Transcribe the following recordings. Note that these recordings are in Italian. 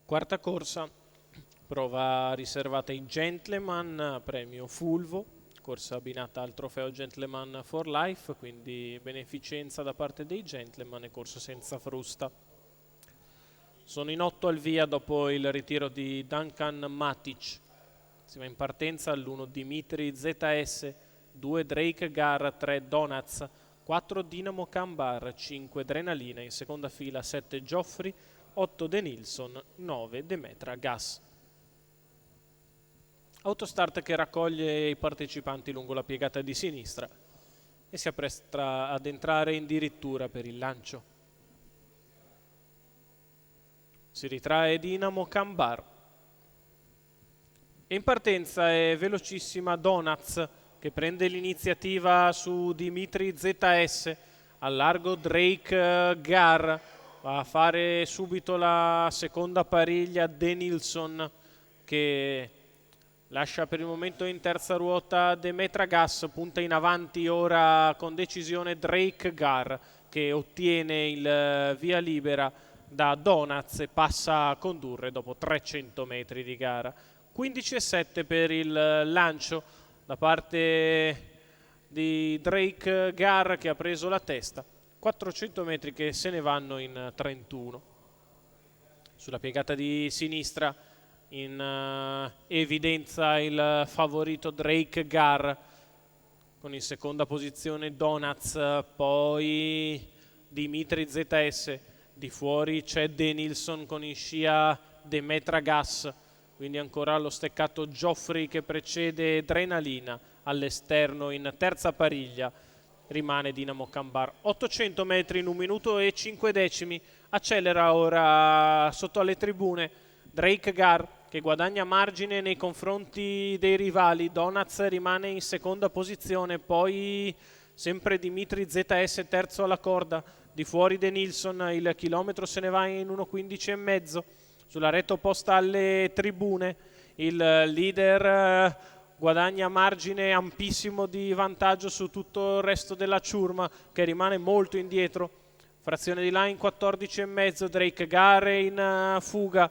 Quarta corsa, prova riservata ai Gentleman, premio Fulvo, corsa abbinata al trofeo Gentleman for Life, quindi beneficenza da parte dei Gentleman e corsa senza frusta. Sono in 8 al via dopo il ritiro di Duncan Matic. Si va in partenza all'1 Dimitri ZS, 2 Drake Gar, 3 Donuts, 4 Dinamo Cambar, 5 Adrenalina, in seconda fila 7 Geoffrey, 8 De Nilsson, 9 Demetra Gas. Autostart che raccoglie i partecipanti lungo la piegata di sinistra e si appresta ad entrare in dirittura per il lancio. Si ritrae Dinamo Cambar. E in partenza è velocissima Donuts che prende l'iniziativa su Dimitri ZS, al largo Drake Gar, va a fare subito la seconda pariglia De Nilsson che lascia per il momento in terza ruota Demetra Gas, punta in avanti ora con decisione Drake Gar che ottiene il via libera da Donuts e passa a condurre dopo 300 metri di gara. 15,7 per il lancio da parte di Drake Gar che ha preso la testa, 400 metri che se ne vanno in 31. Sulla piegata di sinistra in evidenza il favorito Drake Gar con in seconda posizione Donuts, poi Dimitri ZS, di fuori c'è De Nilsson con in scia Demetra Gas, quindi ancora lo steccato Geoffrey che precede Adrenalina. All'esterno in terza pariglia rimane Dinamo Cambar. 800 metri in 1 minuto e 5 decimi, accelera ora sotto alle tribune Drake Gar che guadagna margine nei confronti dei rivali. Donuts rimane in seconda posizione, poi sempre Dimitri ZS terzo alla corda, di fuori De Nilsson, il chilometro se ne va in 1,15 e mezzo. Sulla retta opposta alle tribune il leader guadagna margine ampissimo di vantaggio su tutto il resto della ciurma che rimane molto indietro. Frazione di là in 14 e mezzo, Drake Gar in fuga,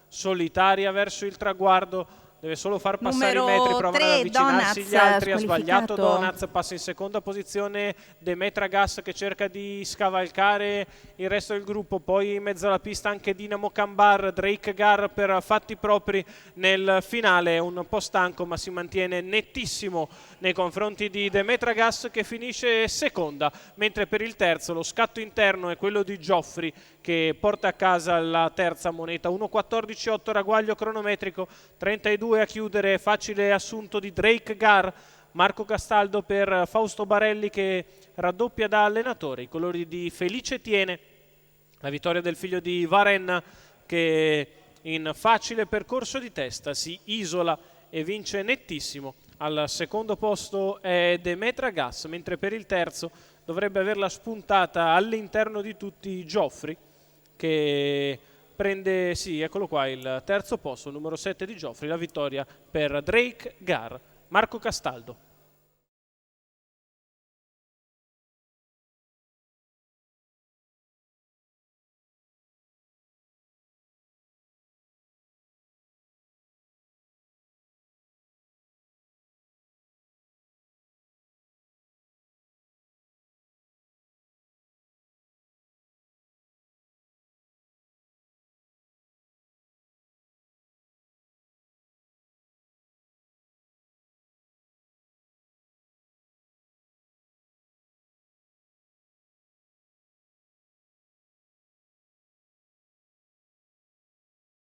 solitaria verso il traguardo, deve solo far passare i metri, provare ad avvicinarsi gli altri, ha sbagliato Donuts, passa in seconda posizione Demetra Gas che cerca di scavalcare il resto del gruppo, poi in mezzo alla pista anche Dinamo Cambar. Drake Gar per fatti propri nel finale, un po' stanco ma si mantiene nettissimo nei confronti di Demetra Gas che finisce seconda, mentre per il terzo lo scatto interno è quello di Geoffrey che porta a casa la terza moneta. 1,14,8 ragguaglio cronometrico, 32 a chiudere, facile assunto di Drake Gar. Marco Castaldo per Fausto Barelli che raddoppia da allenatore, i colori di Felice Tiene, la vittoria del figlio di Varenne che in facile percorso di testa si isola e vince nettissimo. Al secondo posto è Demetra Gas, mentre per il terzo dovrebbe averla spuntata all'interno di tutti Geoffrey che prende, sì, eccolo qua, il terzo posto, numero 7 di Geoffrey, la vittoria per Drake Gar. Marco Castaldo.